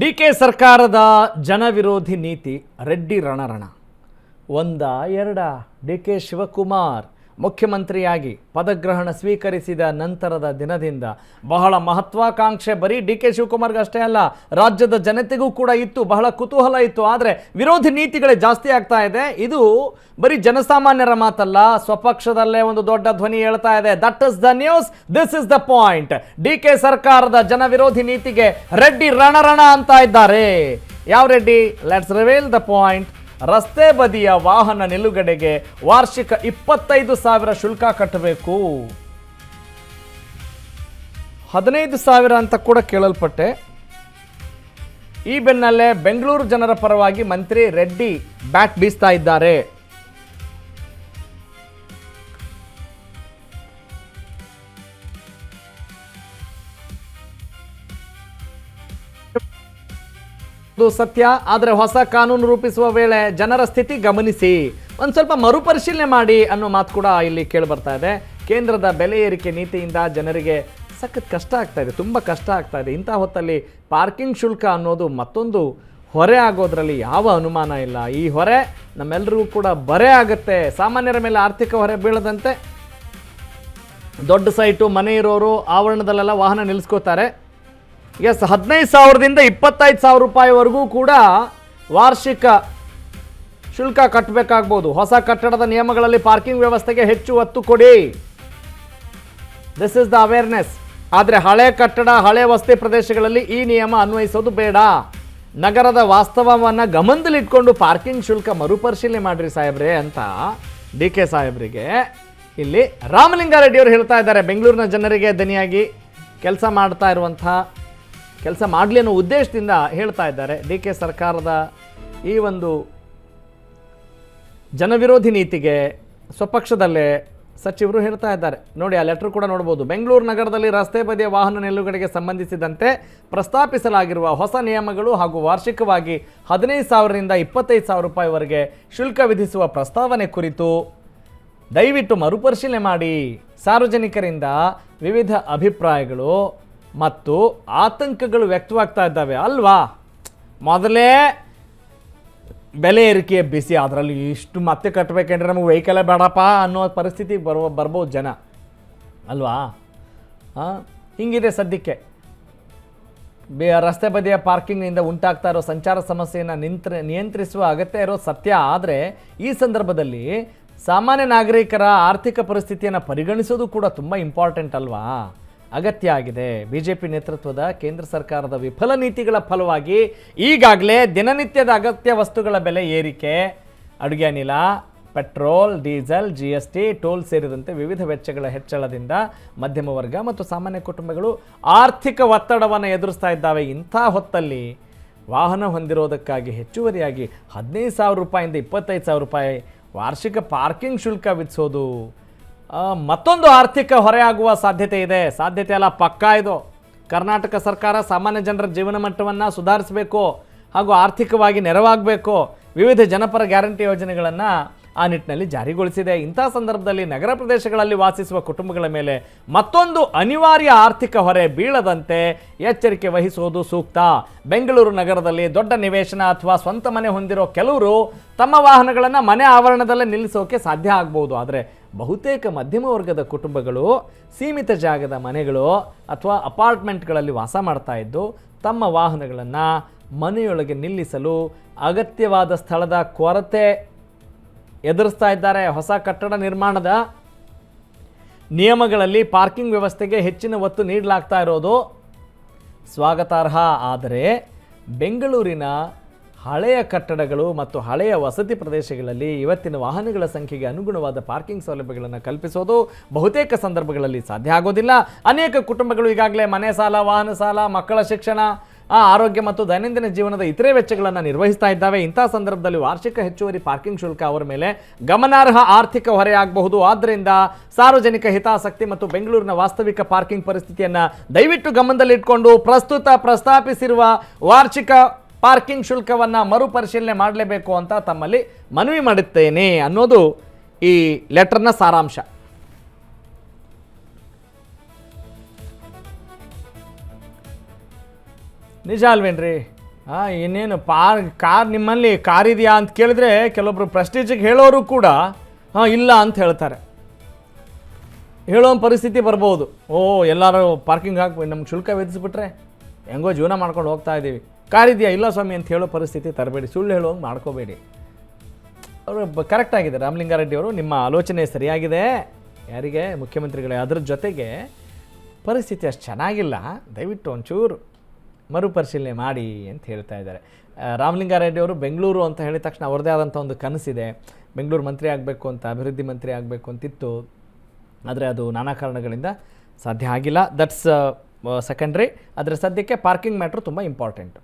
DK ಸರ್ಕಾರದ ಜನವಿರೋಧಿ ನೀತಿ ರೆಡ್ಡಿ ರಣರಣ ಒಂದ ಎರಡ ಡಿಕೆ ಶಿವಕುಮಾರ್ ಮುಖ್ಯಮಂತ್ರಿಯಾಗಿ ಪದಗ್ರಹಣ ಸ್ವೀಕರಿಸಿದ ನಂತರದ ದಿನದಿಂದ ಬಹಳ ಮಹತ್ವಾಕಾಂಕ್ಷೆ ಬರೀ ಡಿಕೆ ಶಿವಕುಮಾರ್ಗೆ ಅಷ್ಟೇ ಅಲ್ಲ, ರಾಜ್ಯದ ಜನತೆಗೂ ಕೂಡ ಇತ್ತು, ಬಹಳ ಕುತೂಹಲ ಇತ್ತು. ಆದರೆ ವಿರೋಧಿ ನೀತಿಗಳೇ ಜಾಸ್ತಿ ಆಗ್ತಾ ಇದೆ. ಇದು ಬರೀ ಜನಸಾಮಾನ್ಯರ ಮಾತಲ್ಲ, ಸ್ವಪಕ್ಷದಲ್ಲೇ ಒಂದು ದೊಡ್ಡ ಧ್ವನಿ ಹೇಳ್ತಾ ಇದೆ. That is the news, this is the point. DK ಸರ್ಕಾರದ ಜನವಿರೋಧಿ ನೀತಿಗೆ ರೆಡ್ಡಿ ರಣರಣ ಅಂತ ಇದ್ದಾರೆ. ಯಾವ Reddy? Let's reveal the point. ರಸ್ತೆ ಬದಿಯ ವಾಹನ ನಿಲುಗಡೆಗೆ ವಾರ್ಷಿಕ 25,000 ಶುಲ್ಕ ಕಟ್ಟಬೇಕು. 15,000 ಅಂತ ಕೂಡ ಕೇಳಲ್ಪಟ್ಟೆ. ಈ ಬೆನ್ನಲ್ಲೇ ಬೆಂಗಳೂರು ಜನರ ಪರವಾಗಿ ಮಂತ್ರಿ ರೆಡ್ಡಿ ಬ್ಯಾಟ್ ಬೀಸ್ತಾ ಇದ್ದಾರೆ. ಸತ್ಯ, ಆದರೆ ಹೊಸ ಕಾನೂನು ರೂಪಿಸುವ ವೇಳೆ ಜನರ ಸ್ಥಿತಿ ಗಮನಿಸಿ, ಒಂದು ಸ್ವಲ್ಪ ಮರುಪರಿಶೀಲನೆ ಮಾಡಿ ಅನ್ನೋ ಮಾತು ಕೂಡ ಇಲ್ಲಿ ಕೇಳಿ ಬರ್ತಾ ಇದೆ. ಕೇಂದ್ರದ ಬೆಲೆ ಏರಿಕೆ ನೀತಿಯಿಂದ ಜನರಿಗೆ ಸಖತ್ ಕಷ್ಟ ಆಗ್ತಾ ಇದೆ, ತುಂಬ ಕಷ್ಟ ಆಗ್ತಾ ಇದೆ. ಇಂಥ ಹೊತ್ತಲ್ಲಿ ಪಾರ್ಕಿಂಗ್ ಶುಲ್ಕ ಅನ್ನೋದು ಮತ್ತೊಂದು ಹೊರೆ ಆಗೋದ್ರಲ್ಲಿ ಯಾವ ಅನುಮಾನ ಇಲ್ಲ. ಈ ಹೊರೆ ನಮ್ಮೆಲ್ಲರಿಗೂ ಕೂಡ ಬರೆ ಆಗುತ್ತೆ. ಸಾಮಾನ್ಯರ ಮೇಲೆ ಆರ್ಥಿಕ ಹೊರೆ ಬೀಳದಂತೆ ದೊಡ್ಡ ಸೈಟು ಮನೆ ಇರೋರು ಆವರಣದಲ್ಲೆಲ್ಲ ವಾಹನ ನಿಲ್ಲಿಸ್ಕೋತಾರೆ. ಎಸ್, 15,000ದಿಂದ 25,000 ರೂಪಾಯಿವರೆಗೂ ಕೂಡ ವಾರ್ಷಿಕ ಶುಲ್ಕ ಕಟ್ಟಬೇಕಾಗ್ಬೋದು. ಹೊಸ ಕಟ್ಟಡದ ನಿಯಮಗಳಲ್ಲಿ ಪಾರ್ಕಿಂಗ್ ವ್ಯವಸ್ಥೆಗೆ ಹೆಚ್ಚು ಒತ್ತು ಕೊಡಿ. This is the awareness. ಆದರೆ ಹಳೆ ಕಟ್ಟಡ, ಹಳೆ ವಸತಿ ಪ್ರದೇಶಗಳಲ್ಲಿ ಈ ನಿಯಮ ಅನ್ವಯಿಸೋದು ಬೇಡ. ನಗರದ ವಾಸ್ತವವನ್ನು ಗಮನದಲ್ಲಿಟ್ಕೊಂಡು ಪಾರ್ಕಿಂಗ್ ಶುಲ್ಕ ಮರುಪರಿಶೀಲನೆ ಮಾಡ್ರಿ ಸಾಹೇಬ್ರೆ ಅಂತ ಡಿ ಕೆ ಸಾಹೇಬ್ರಿಗೆ ಇಲ್ಲಿ ರಾಮಲಿಂಗಾರೆಡ್ಡಿಯವರು ಹೇಳ್ತಾ ಇದ್ದಾರೆ. ಬೆಂಗಳೂರಿನ ಜನರಿಗೆ ದನಿಯಾಗಿ ಕೆಲಸ ಮಾಡಲಿ ಅನ್ನೋ ಉದ್ದೇಶದಿಂದ ಹೇಳ್ತಾ ಇದ್ದಾರೆ. ಡಿ ಕೆ ಸರ್ಕಾರದ ಈ ಒಂದು ಜನವಿರೋಧಿ ನೀತಿಗೆ ಸ್ವಪಕ್ಷದಲ್ಲೇ ಸಚಿವರು ಹೇಳ್ತಾ ಇದ್ದಾರೆ. ನೋಡಿ, ಆ ಲೆಟರ್ ಕೂಡ ನೋಡ್ಬೋದು. ಬೆಂಗಳೂರು ನಗರದಲ್ಲಿ ರಸ್ತೆ ಬದಿಯ ವಾಹನ ನಿಲುಗಡೆಗೆ ಸಂಬಂಧಿಸಿದಂತೆ ಪ್ರಸ್ತಾಪಿಸಲಾಗಿರುವ ಹೊಸ ನಿಯಮಗಳು ಹಾಗೂ ವಾರ್ಷಿಕವಾಗಿ 15,000ರಿಂದ 25,000 ರೂಪಾಯಿವರೆಗೆ ಶುಲ್ಕ ವಿಧಿಸುವ ಪ್ರಸ್ತಾವನೆ ಕುರಿತು ದಯವಿಟ್ಟು ಮರುಪರಿಶೀಲನೆ ಮಾಡಿ. ಸಾರ್ವಜನಿಕರಿಂದ ವಿವಿಧ ಅಭಿಪ್ರಾಯಗಳು ಮತ್ತು ಆತಂಕಗಳು ವ್ಯಕ್ತವಾಗ್ತಾ ಇದ್ದಾವೆ ಅಲ್ವಾ. ಮೊದಲೇ ಬೆಲೆ ಏರಿಕೆ ಬಿಸಿ, ಅದರಲ್ಲಿ ಇಷ್ಟು ಮತ್ತೆ ಕಟ್ಟಬೇಕಂದ್ರೆ ನಮಗೆ ವೆಹಿಕಲೇ ಬೇಡಪ್ಪ ಅನ್ನೋ ಪರಿಸ್ಥಿತಿ ಬರ್ಬೋದು ಜನ ಅಲ್ವಾ. ಹಿಂಗಿದೆ ಸದ್ಯಕ್ಕೆ ರಸ್ತೆ ಬದಿಯ ಪಾರ್ಕಿಂಗ್ನಿಂದ ಉಂಟಾಗ್ತಾ ಇರೋ ಸಂಚಾರ ಸಮಸ್ಯೆಯನ್ನು ನಿಯಂತ್ರಿಸುವ ಅಗತ್ಯ ಇರೋ ಸತ್ಯ. ಆದರೆ ಈ ಸಂದರ್ಭದಲ್ಲಿ ಸಾಮಾನ್ಯ ನಾಗರಿಕರ ಆರ್ಥಿಕ ಪರಿಸ್ಥಿತಿಯನ್ನು ಪರಿಗಣಿಸೋದು ಕೂಡ ತುಂಬ ಇಂಪಾರ್ಟೆಂಟ್ ಅಲ್ವಾ, ಅಗತ್ಯ ಆಗಿದೆ. ಬಿಜೆಪಿ ನೇತೃತ್ವದ ಕೇಂದ್ರ ಸರ್ಕಾರದ ವಿಫಲ ನೀತಿಗಳ ಫಲವಾಗಿ ಈಗಾಗಲೇ ದಿನನಿತ್ಯದ ಅಗತ್ಯ ವಸ್ತುಗಳ ಬೆಲೆ ಏರಿಕೆ, ಅಡುಗೆ ಅನಿಲ, ಪೆಟ್ರೋಲ್, ಡೀಸೆಲ್, GST, ಟೋಲ್ ಸೇರಿದಂತೆ ವಿವಿಧ ವೆಚ್ಚಗಳ ಹೆಚ್ಚಳದಿಂದ ಮಧ್ಯಮ ವರ್ಗ ಮತ್ತು ಸಾಮಾನ್ಯ ಕುಟುಂಬಗಳು ಆರ್ಥಿಕ ಒತ್ತಡವನ್ನು ಎದುರಿಸ್ತಾ ಇದ್ದಾವೆ. ಇಂಥ ಹೊತ್ತಲ್ಲಿ ವಾಹನ ಹೊಂದಿರೋದಕ್ಕಾಗಿ ಹೆಚ್ಚುವರಿಯಾಗಿ 15,000 ರೂಪಾಯಿಂದ 25,000 ರೂಪಾಯಿ ವಾರ್ಷಿಕ ಪಾರ್ಕಿಂಗ್ ಶುಲ್ಕ ವಿಧಿಸೋದು ಮತ್ತೊಂದು ಆರ್ಥಿಕ ಹೊರೆಯಾಗುವ ಸಾಧ್ಯತೆ ಇದೆ. ಸಾಧ್ಯತೆ ಅಲ್ಲ, ಪಕ್ಕಾ ಇದು. ಕರ್ನಾಟಕ ಸರ್ಕಾರ ಸಾಮಾನ್ಯ ಜನರ ಜೀವನ ಮಟ್ಟವನ್ನು ಸುಧಾರಿಸಬೇಕು ಹಾಗೂ ಆರ್ಥಿಕವಾಗಿ ನೆರವಾಗಬೇಕು. ವಿವಿಧ ಜನಪರ ಗ್ಯಾರಂಟಿ ಯೋಜನೆಗಳನ್ನು ಆ ನಿಟ್ಟಿನಲ್ಲಿ ಜಾರಿಗೊಳಿಸಿದೆ. ಇಂಥ ಸಂದರ್ಭದಲ್ಲಿ ನಗರ ಪ್ರದೇಶಗಳಲ್ಲಿ ವಾಸಿಸುವ ಕುಟುಂಬಗಳ ಮೇಲೆ ಮತ್ತೊಂದು ಅನಿವಾರ್ಯ ಆರ್ಥಿಕ ಹೊರೆ ಬೀಳದಂತೆ ಎಚ್ಚರಿಕೆ ವಹಿಸುವುದು ಸೂಕ್ತ. ಬೆಂಗಳೂರು ನಗರದಲ್ಲಿ ದೊಡ್ಡ ನಿವೇಶನ ಅಥವಾ ಸ್ವಂತ ಮನೆ ಹೊಂದಿರೋ ಕೆಲವರು ತಮ್ಮ ವಾಹನಗಳನ್ನು ಮನೆ ಆವರಣದಲ್ಲೇ ನಿಲ್ಲಿಸೋಕೆ ಸಾಧ್ಯ ಆಗ್ಬೋದು. ಆದರೆ ಬಹುತೇಕ ಮಧ್ಯಮ ವರ್ಗದ ಕುಟುಂಬಗಳು ಸೀಮಿತ ಜಾಗದ ಮನೆಗಳು ಅಥವಾ ಅಪಾರ್ಟ್ಮೆಂಟ್ಗಳಲ್ಲಿ ವಾಸ ಮಾಡ್ತಾ ಇದ್ದು ತಮ್ಮ ವಾಹನಗಳನ್ನು ಮನೆಯೊಳಗೆ ನಿಲ್ಲಿಸಲು ಅಗತ್ಯವಾದ ಸ್ಥಳದ ಕೊರತೆ ಎದುರಿಸ್ತಾ ಇದ್ದಾರೆ. ಹೊಸ ಕಟ್ಟಡ ನಿರ್ಮಾಣದ ನಿಯಮಗಳಲ್ಲಿ ಪಾರ್ಕಿಂಗ್ ವ್ಯವಸ್ಥೆಗೆ ಹೆಚ್ಚಿನ ಒತ್ತು ನೀಡಲಾಗ್ತಾ ಇರೋದು ಸ್ವಾಗತಾರ್ಹ. ಆದರೆ ಬೆಂಗಳೂರಿನ ಹಳೆಯ ಕಟ್ಟಡಗಳು ಮತ್ತು ಹಳೆಯ ವಸತಿ ಪ್ರದೇಶಗಳಲ್ಲಿ ಇವತ್ತಿನ ವಾಹನಗಳ ಸಂಖ್ಯೆಗೆ ಅನುಗುಣವಾದ ಪಾರ್ಕಿಂಗ್ ಸೌಲಭ್ಯಗಳನ್ನು ಕಲ್ಪಿಸೋದು ಬಹುತೇಕ ಸಂದರ್ಭಗಳಲ್ಲಿ ಸಾಧ್ಯ ಆಗೋದಿಲ್ಲ. ಅನೇಕ ಕುಟುಂಬಗಳು ಈಗಾಗಲೇ ಮನೆ ಸಾಲ, ವಾಹನ ಸಾಲ, ಮಕ್ಕಳ ಶಿಕ್ಷಣ, ಆರೋಗ್ಯ ಮತ್ತು ದೈನಂದಿನ ಜೀವನದ ಇತರೆ ವೆಚ್ಚಗಳನ್ನು ನಿರ್ವಹಿಸ್ತಾ ಇದ್ದಾವೆ. ಇಂಥ ಸಂದರ್ಭದಲ್ಲಿ ವಾರ್ಷಿಕ ಹೆಚ್ಚುವರಿ ಪಾರ್ಕಿಂಗ್ ಶುಲ್ಕ ಅವರ ಮೇಲೆ ಗಮನಾರ್ಹ ಆರ್ಥಿಕ ಹೊರೆಯಾಗಬಹುದು. ಆದ್ದರಿಂದ ಸಾರ್ವಜನಿಕ ಹಿತಾಸಕ್ತಿ ಮತ್ತು ಬೆಂಗಳೂರಿನ ವಾಸ್ತವಿಕ ಪಾರ್ಕಿಂಗ್ ಪರಿಸ್ಥಿತಿಯನ್ನು ದಯವಿಟ್ಟು ಗಮನದಲ್ಲಿಟ್ಕೊಂಡು ಪ್ರಸ್ತಾಪಿಸಿರುವ ವಾರ್ಷಿಕ ಪಾರ್ಕಿಂಗ್ ಶುಲ್ಕವನ್ನು ಮರುಪರಿಶೀಲನೆ ಮಾಡಲೇಬೇಕು ಅಂತ ತಮ್ಮಲ್ಲಿ ಮನವಿ ಮಾಡುತ್ತೇನೆ ಅನ್ನೋದು ಈ ಲೆಟರ್ನ ಸಾರಾಂಶ. ನಿಜ ಅಲ್ವೇನ್ರಿ? ಇನ್ನೇನು ಕಾರ್ ನಿಮ್ಮಲ್ಲಿ ಕಾರ್ ಇದೆಯಾ ಅಂತ ಕೇಳಿದ್ರೆ ಕೆಲವೊಬ್ರು ಪ್ರೆಸ್ಟೀಜಿಗೆ ಹೇಳೋರು ಕೂಡ ಇಲ್ಲ ಅಂತ ಹೇಳ್ತಾರೆ. ಹೇಳೋ ಪರಿಸ್ಥಿತಿ ಬರ್ಬೋದು. ಎಲ್ಲರೂ ಪಾರ್ಕಿಂಗ್ ಹಾಕಿ ನಮ್ಗೆ ಶುಲ್ಕ ವಿಧಿಸ್ಬಿಟ್ರೆ ಹೆಂಗೋ ಜೀವನ ಮಾಡ್ಕೊಂಡು ಹೋಗ್ತಾ ಇದ್ದೀವಿ, ಕಾರ್ ಇದೆಯಾ, ಇಲ್ಲ ಸ್ವಾಮಿ ಅಂತ ಹೇಳೋ ಪರಿಸ್ಥಿತಿ ತರಬೇಡಿ, ಸುಳ್ಳು ಹೇಳೋಂಗೆ ಮಾಡ್ಕೋಬೇಡಿ. ಅವರು ಕರೆಕ್ಟಾಗಿದೆ ರಾಮಲಿಂಗಾರೆಡ್ಡಿ ಅವರು, ನಿಮ್ಮ ಆಲೋಚನೆ ಸರಿಯಾಗಿದೆ. ಯಾರಿಗೆ? ಮುಖ್ಯಮಂತ್ರಿಗಳೇ. ಅದ್ರ ಜೊತೆಗೆ ಪರಿಸ್ಥಿತಿ ಅಷ್ಟು ಚೆನ್ನಾಗಿಲ್ಲ, ದಯವಿಟ್ಟು ಒಂಚೂರು ಮರುಪರಿಶೀಲನೆ ಮಾಡಿ ಅಂತ ಹೇಳ್ತಾ ಇದ್ದಾರೆ. ರಾಮಲಿಂಗಾರೆಡ್ಡಿ ಅವರು ಬೆಂಗಳೂರು ಅಂತ ಹೇಳಿದ ತಕ್ಷಣ ಅವ್ರದ್ದೇ ಆದಂಥ ಒಂದು ಕನಸಿದೆ, ಬೆಂಗಳೂರು ಮಂತ್ರಿ ಆಗಬೇಕು ಅಂತ, ಅಭಿವೃದ್ಧಿ ಮಂತ್ರಿ ಆಗಬೇಕು ಅಂತಿತ್ತು. ಆದರೆ ಅದು ನಾನಾ ಕಾರಣಗಳಿಂದ ಸಾಧ್ಯ ಆಗಿಲ್ಲ. That's secondary. ಆದರೆ ಸದ್ಯಕ್ಕೆ ಪಾರ್ಕಿಂಗ್ ಮ್ಯಾಟ್ರು ತುಂಬ ಇಂಪಾರ್ಟೆಂಟು.